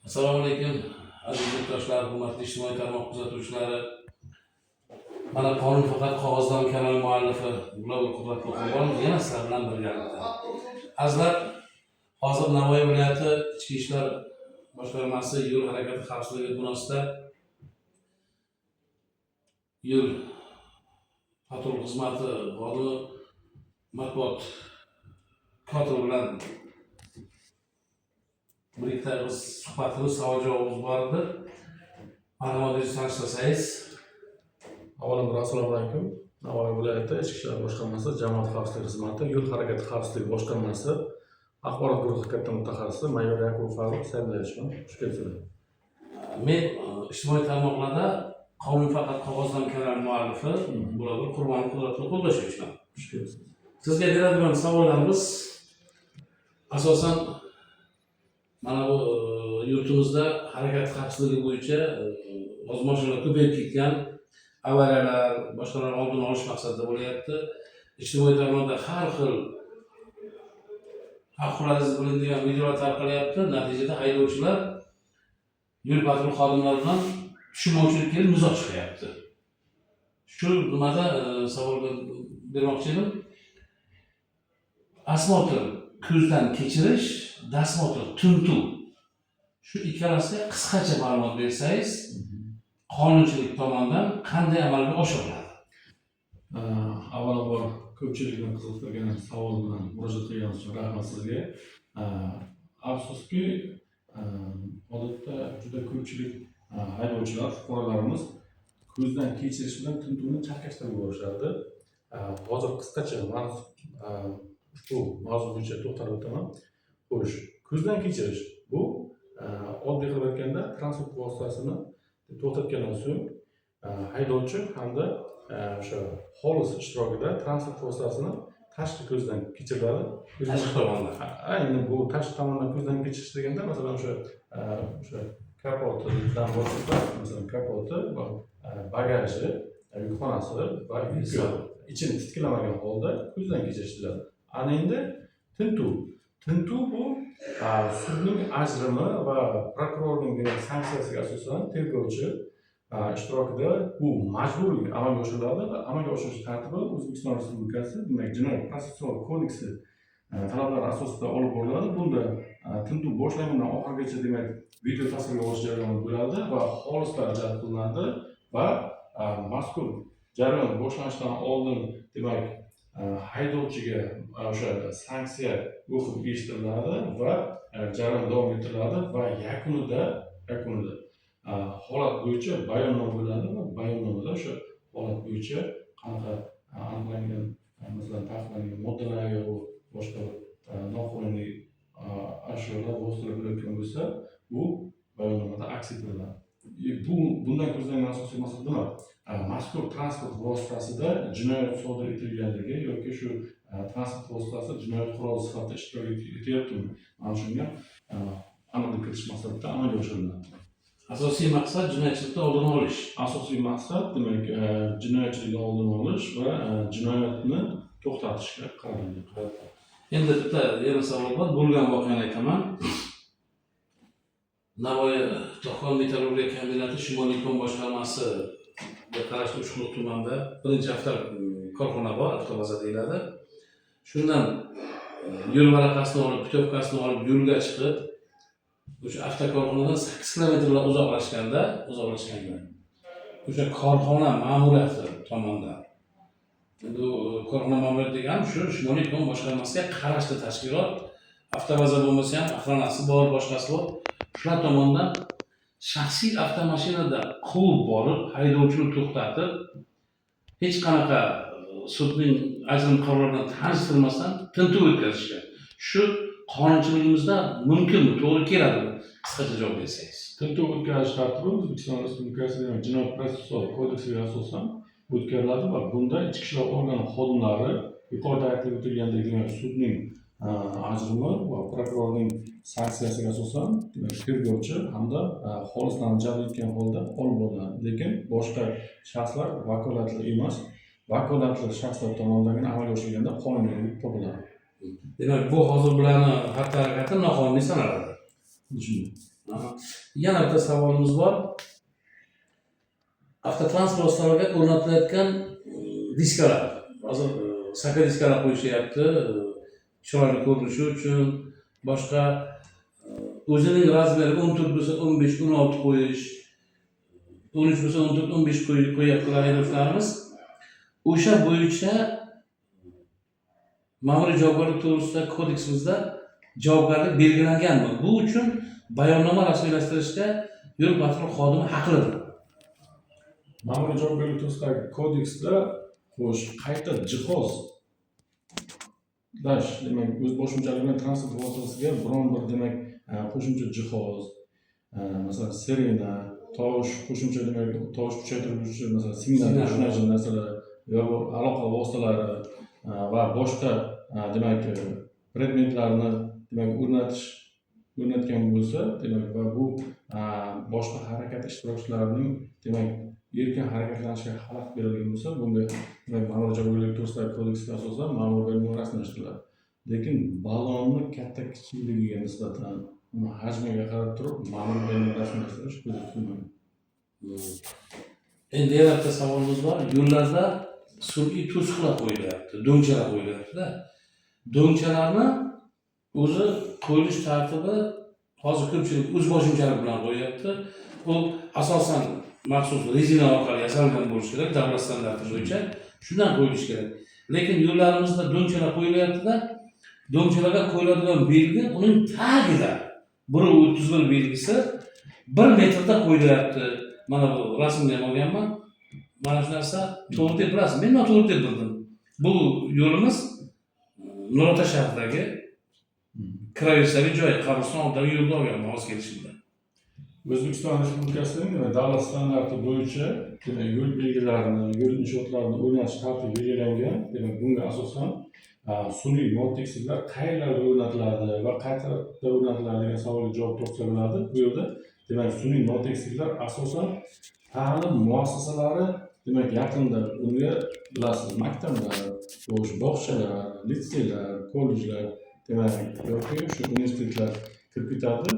Assalomu alaykum aziz yurtdoshlar, hurmatli ijtimoiy tarmoq kuzatuvchilari. Mana qonun faqat qog'ozdan kanal muallifi Glover Qudratli Qurbonov yana sizlar bilan birgalikda. Azizlar, hozir Navoiy viloyati Ichki ishlar boshqarmasi yo'l harakati xavfsizligi binosida yo'l patrul xizmati xodimi matbuot kotibi bilan birlikda suhbatimiz, savol-javobimiz bor edi. Ma'lumotingizni tashlasangiz. Avvalambor assalomu alaykum. Navoiy viloyati Ichki ishlar boshqarmasi jamoat xavfsizligi xizmati yo'l harakati xavfsizligi boshqarmasi axborot guruhi katta mutaxassisi mayor Yakubov Farruh Sayidovich. Xush kelibsizlar. Men ijtimoiy tarmoqlarda qonun faqat qog'ozdan kanal muallifi Glover Qudratli Qurbonov. Xush kelibsiz. Sizga beradigan savollarimiz asosan mana bu yurtimizda harakat xavfsizligi bo'yicha mashinalar ko'payib ketgan, avariyalar, boshqalar oldini olish maqsadida bo'lyapti. Ijtimoiy tarmoqda har xil haq-huquqlaringiz bilinadigan videolar tarqalyapti. Natijada haydovchilar yo'l patrul xodimlari bilan tushunmovchilik kelib nizo chiqyapti. Shu nimada savol bermoqchi edim. Asmotil ko'zdan kechirish, dasmotil tintuv. Shu ikkalasiga qisqacha ma'lumot bersangiz, qonunchilik tomonidan qanday amalga oshiriladi? Avvalambor ko'pchilikni qiziqtirgan savol bilan murojaat qilganingiz uchun rahmat sizga. Afsuski, odatda juda ko'pchilik haydovchilar, fuqarolarimiz ko'zdan kechirish bilan tintuvni chalkashtirib yuborishadi. Hozir qisqacha ushbu mavzu bo'yicha to'xtalib o'taman. Xo'sh, ko'zdan kechirish bu oddiy qilib aytganda transport vositasini to'xtatgandan so'ng haydovchi hamda o'sha xolis ishtirokida transport vositasini tashqi ko'zdan kechiriladi. Tashqi tomondan. Aynan bu tashqi tomondan ko'zdan kechirish deganda, masalan, o'sha kapotidan boshqa, masalan, kapoti va bagaji, yukxonasi va ichini titkilamagan holda ko'zdan kechirish deyiladi. Ana endi tintuv bu sudning ajrimi va prokurorning bergan sanksiyasiga asosan tergovchi ishtirokida bu majburiy amalga oshiriladi va amalga oshirish tartibi O'zbekiston Respublikasi, demak, Jinoyat protsessual kodeksi talablari asosida olib boriladi. Bunda tintuv boshlangandan oxirigacha, demak, video tasvirga olish jarayoni bo'ladi va xolislar jalb qilinadi va mazkur jarayon boshlanishidan oldin, demak, haydovchiga o'sha sanksiya o'qib eshittiriladi va jarayon davom ettiriladi va yakunida holat bo'yicha bayonnoma bo'ladi va bayonnomada o'sha holat bo'yicha qanaqa aniqlangan, masalan, taqiqlangan moddalar yoki boshqa noqonuniy ashyolar vositalar bo'layotgan bo'lsa, bu bayonnomada aks ettiriladi. Bundan ko'zlangan asosiy maqsad nima? Mazkur transport vositasida jinoyat sodir etilganligi yoki shu transport vositasi jinoyat quroli sifatida ishtirok etyaptimi? Mana shunga aniqlik kiritish maqsadida amalga oshiriladi. Asosiy maqsad jinoyatchilikni oldini olish. Asosiy maqsad, demak, jinoyatchilikni oldini olish va jinoyatni to'xtatishga qaratilgan. Endi bitta yana savol bor. Bo'lgan voqeani aytaman. Navoiy To'xon metallurgiya kombinati Shimoliy kon boshqarmasi qarashli Uchquduq tumanida birinchi korxona bor, avtobaza deyiladi. Shundan yo'l varaqasini olib, putyovkasini olib yo'lga chiqib, o'sha avtokorxonadan 8 kilometrlar uzoqlashganda o'sha korxona ma'muriyati tomonidan, endi korxona ma'muriyati degani shu Shimoliy kon boshqarmasiga qarashli tashkilot, avtobaza bo'lmasa ham охранasi bor, boshqasi bor. Shular tomonidan shaxsiy avtomashinada quvib borib, haydovchini to'xtatib, hech qanaqa sudning ajrim qarorlaridan tanishtirmasdan tintuv o'tkazishgan. Shu qonunchiligimizda mumkinmi, to'g'ri keladimi? Qisqacha javob bersangiz. Tintuv o'tkazish tartibi O'zbekiston Respublikasining Jinoyat protsessual kodeksiga asosan o'tkaziladi va bunda ichki ishlar organi xodimlari yuqorida aytib o'tilgandek, sudning ajrimi va prokurorning sanksiyasiga asosan tergovchi hamda xolislarni jalb etgan holda olib boriladi. Lekin boshqa shaxslar vakolatli emas, vakolatli shaxslar tomonidan amalga oshirilganda qonuniylik topiladi. Demak, bu hozir bularni xatti-harakati noqonuniy sanaladi. Shunday. Aha. Yana bitta savolimiz bor. Avtotransport vositalariga o'rnatilayotgan diskalar. Hozir saka diskalar qo'yishyapti. Chiroyli ko'rinishi uchun boshqa o'zining razmeri 14 bo'lsa 15, 16 qo'yish, 13 bo'lsa 14, 15 qo'yaptilar haydovchilarimiz. O'sha bo'yicha ma'muriy javobgarlik to'g'risidagi kodeksimizda javobgarlik belgilanganmi? Bu uchun bayonnoma rasmiylashtirishga yo'l patrul xodimi haqlidir. Ma'muriy javobgarlik to'g'risidagi kodeksda xo'sh qayta jihoz demak o'z boshimchalik bilan transport vositasiga biron bir demak qo'shimcha jihoz, masalan sirena, tovush qo'shimcha demak tovush kuchaytiruvchi, masalan signal shunaqa narsalar va aloqa vositalari va boshqa demak predmetlarni demak o'rnatgan bo'lsa, demak va bu boshqa harakat ishtirokchilarining demak erkin harakatlanishiga xalaqit beradigan bo'lsa, bunga demak ma'muriy javobgarlik to'g'risidagi kodeksga asosan ma'muriy bayonnoma rasmiylashtiriladi. Lekin ballonni katta kichikligiga nisbatan uni hajmiga qarab turib ma'muriy bayonnoma rasmiylashtirish ko'zda tutilmagan. Endi yana bitta savolimiz bor. Yo'llarda sun'iy to'siqlar qo'yilyapti, do'ngchalar qo'yilyapti-da. Do'ngchalarni o'zi qo'yilish tartibi hozir ko'pchilik o'z boshimchalik bilan qo'yyapti. Bu asosan maxsus rezina orqali yasalgan bo'lishi kerak, davlat standarti bo'yicha shundan qo'yilishi kerak. Lekin yo'llarimizda do'ngchalar qo'yilyapti-da, do'ngchalarga qo'yiladigan belgi uning tagida 1.31 belgisi 1 metrda qo'yilyapti. Mana bu rasmni ham olganman. Mana shu narsa to'g'ri deb bilasiz. Men noto'g'ri deb bildim. Bu yo'limiz Nurota shahridagi kiraverishdagi joy, qabriston oldidagi yo'lda olganman o'z kelishimda. O'zbekiston Respublikasining davlat standarti bo'yicha yo'l belgilarini, yo'l inshootlarini o'rnatish tartibi belgilangan. Demak, bunga asosan sun'iy mototsikllar qayerlarda o'rnatiladi va qayerda o'rnatiladi degan savolga javob topsa bo'ladi. Bu yerda demak sun'iy mototsikllar asosan ta'lim muassasalari demak yaqinda unga bilasiz maktablar, bog'chalar, litseylar, kollejlar demak yoki shu universitetlar kirib ketadi.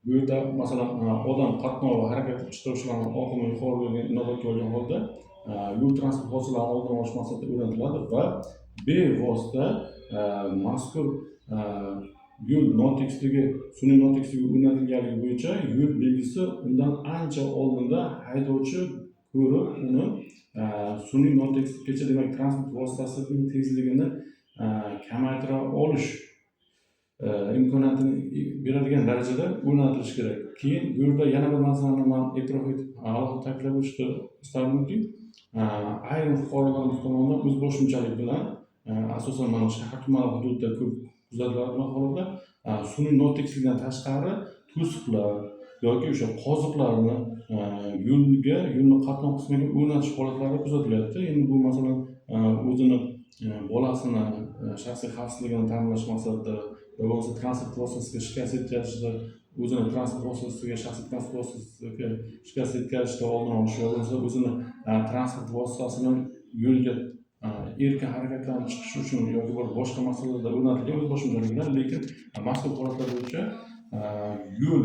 Bu yerda masalan odam qatnovi va harakat ishtirokchilarining oqimi yuqoriligini inobatga olgan holda yo'l transport hodisalarini oldini olish maqsadida o'rnatiladi va bevosita mazkur yo'l noteksligi, sun'iy noteksligi o'rnatilganligi bo'yicha yo'l belgisi undan ancha oldinda haydovchi ko'rib uni sun'iy notekslikgacha demak transport vositasining tezligini kamaytira olish imkoniyatini beradigan darajada o'rnatilishi kerak. Keyin bu yerda yana bir narsani men e'tirof etib alohida ta'kidlab o'tishni istardimki, ayrim fuqarolarimiz tomonidan o'z boshimchalik bilan asosan mana shahar tuman hududida ko'p kuzatiladigan holatda sun'iy notekslikdan tashqari to'siqlar yoki o'sha qoziqlarni yo'lni qatnov qismiga o'rnatish holatlari kuzatilyapti. Endi bu masalan o'zini bolasini shaxsiy xavfsizligini ta'minlash maqsadida va bo'lmasa transport vositasiga shikast yetkazishda o'zini transport vositasiga shaxsiy transport vositasiga shikast yetkazishda oldini olish va bo'lmasa o'zini transport vositasini yo'lga erkin harakatlanib chiqish uchun yoki boshqa maqsadlarda o'rnatilgan o'z boshimchalik bilan, lekin mazkur holatlar bo'yicha yo'l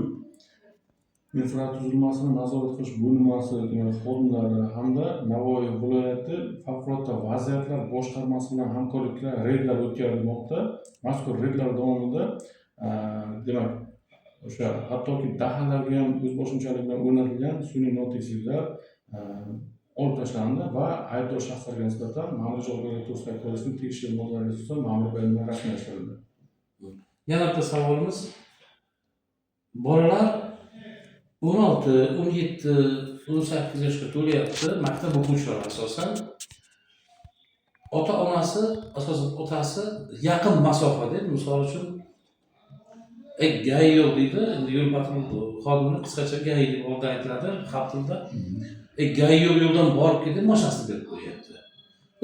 infratuzilmasini nazorat qilish bo'linmasi xodimlari hamda Navoiy viloyati favqulodda vaziyatlar boshqarmasi bilan hamkorlikda reydlar o'tkazilmoqda. Mazkur reydlar davomida demak o'sha hattoki dahalarga ham o'z boshimchalik bilan o'rnatilgan sun'iy notekslliklar olib tashlandi va aybdor shaxslarga nisbatan ma'muriy javobgarlik to'g'risidagi kodeksning tegishli moddalariga asosan ma'muriy bayonnoma rasmiylashtirildi. Yana bitta savolimiz. Bolalar 16, 17, 18 yoshga to'layapti, maktab o'quvchilari asosan. Ota-onasi, asosan otasi yaqin masofada, misol uchun gay yo'q deydi, endi yo'l patrul xodimi qisqacha gay deb oldin aytiladi, xalq tilida. Gay yo'q yo'ldan borib ketib, mashinasini berib qo'yapti.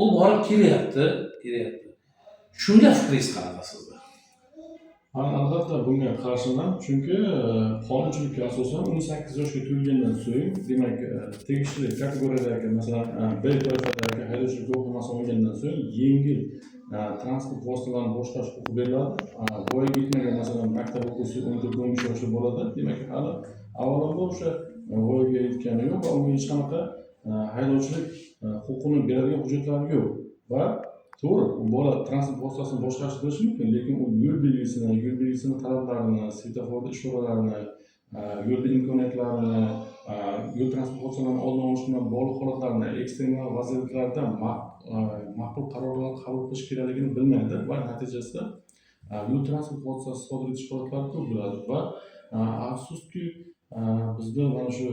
U borib kelyapti. Shunga fikringiz qanaqa sizda? Albatta bunga qarshiman, chunki qonunchilikka asosan 18 yoshga to'lgandan so'ng, demak, tegishli kategoriyadagi, masalan, B toifadagi haydovchilik guvohnomasini olgandan so'ng yengil transport vositalarini boshqarish huquqi beriladi. Voyaga yetmagan, masalan, maktab o'quvchisi 14-15 yoshli bo'ladi. Demak, hali avvalambor o'sha voyaga yetgani yo'q va unga hech qanaqa haydovchilik huquqini beradigan hujjatlari yo'q. Va to'g'ri, u bola transport vositasini boshqarishni bilishi mumkin, lekin u yo'l belgisini talablarini, svetoforda ishoralarini, yo'lda imkoniyatlarini, yo'l transport hodisalarini oldini olish bilan bog'liq holatlarni, ekstremal vaziyatlarda ma'qul qarorlar qabul qilish kerakligini bilmaydi va natijasida yo'l transport hodisasi sodir etish holatlari ko'p bo'ladi va afsuski bizda mana shu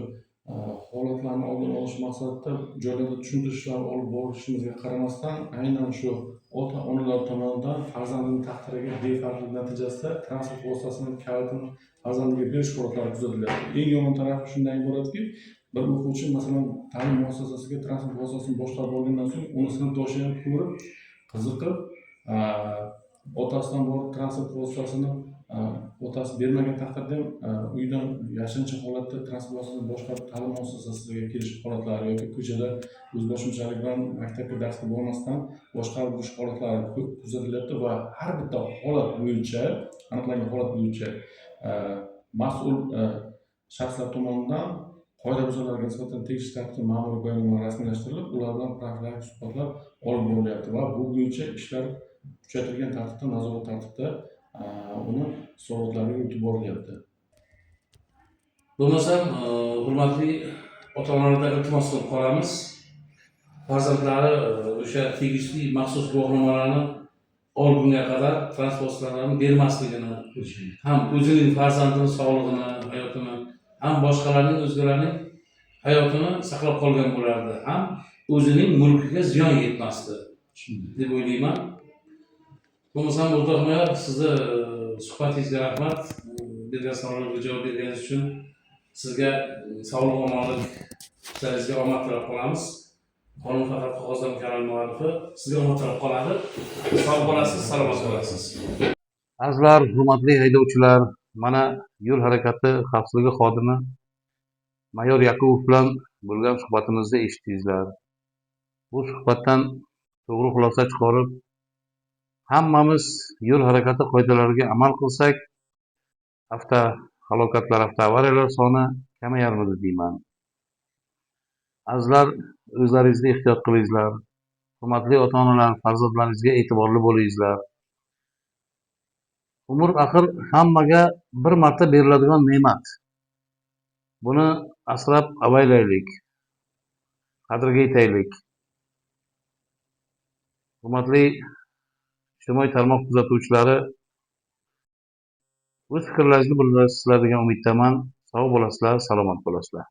holatlarni oldini olish maqsadida joylarda tushuntirishlar olib borishimizga qaramasdan, aynan shu ota-onalar tomonidan farzandini taqdiriga befarqlik natijasida transport vositasini kalitini farzandiga berish holatlari kuzatilyapti. Eng yomon tarafi shundan iboratki, bir o'quvchi masalan ta'lim muassasasiga transport vositasini boshqarib olgandan so'ng uni sinfdoshi ham ko'rib, qiziqib, otasidan borib transport vositasini otasi bermagan taqdirda ham uydan yashirincha holatda transport vositasini boshqarib ta'lim muassasasiga kelish holatlari yoki ko'chada o'zboshimchalik bilan maktabga darsga bormasdan boshqarib yurish holatlari ko'p kuzatilyapti va har bitta holat bo'yicha, aniqlangan holat bo'yicha mas'ul shaxslar tomonidan qoidabuzarlarga nisbatan tegishli tartibda ma'muriy bayonnoma rasmiylashtirilib, ular bilan profilaktik suhbatlar olib borilyapti va bu bo'yicha ishlar kuchaytirilgan tartibda, nazorat tartibda uni hisobotlarga yuritib borilyapti. Bo'lmasam, hurmatli ota-onalardan iltimos qilib qolamiz. Farzandlari o'sha tegishli maxsus guvohnomalarni olgunga qadar transport vositalarini bermasligini, ham o'zining farzandini sog'lig'ini, hayotini, ham boshqalarning, o'zgalarning hayotini saqlab qolgan bo'lardi, ham o'zining mulkiga ziyon yetmasdi deb o'ylayman. Bo'lmasam, O'rtoq mayor, sizni suhbatingizga rahmat. Bergan savollarga javob berganingiz uchun sizga sog'lik, omonlik, ishlaringizga omad tilab qolamiz. Qonun faqat qog'ozdan kalom muallifi sizga omad tilab qoladi. Sog' bo'lasiz, salomat bo'lasiz. Azizlar, hurmatli haydovchilar, mana yo'l harakati xavfsizligi xodimi mayor Yaqubov bilan bo'lgan suhbatimizda eshitdingizlar. Bu suhbatdan to'g'ri xulosa chiqarib, hammamiz yo'l harakati qoidalariga amal qilsak, avtohalokatlar, avtoavariyalar soni kamayarmidi deyman. Azizlar, o'zlaringizni ehtiyot qilingizlar. Hurmatli ota-onalar, farzandlaringizga e'tiborli bo'lingizlar. Umr axir hammaga bir marta beriladigan ne'mat. Buni asrab avaylaylik, qadriga yetaylik. Hurmatli ijtimoiy tarmoq kuzatuvchilari, o'z fikrlaringizni bildirsizlar degan umiddaman. Sog' bo'lasizlar, salomat bo'lasizlar.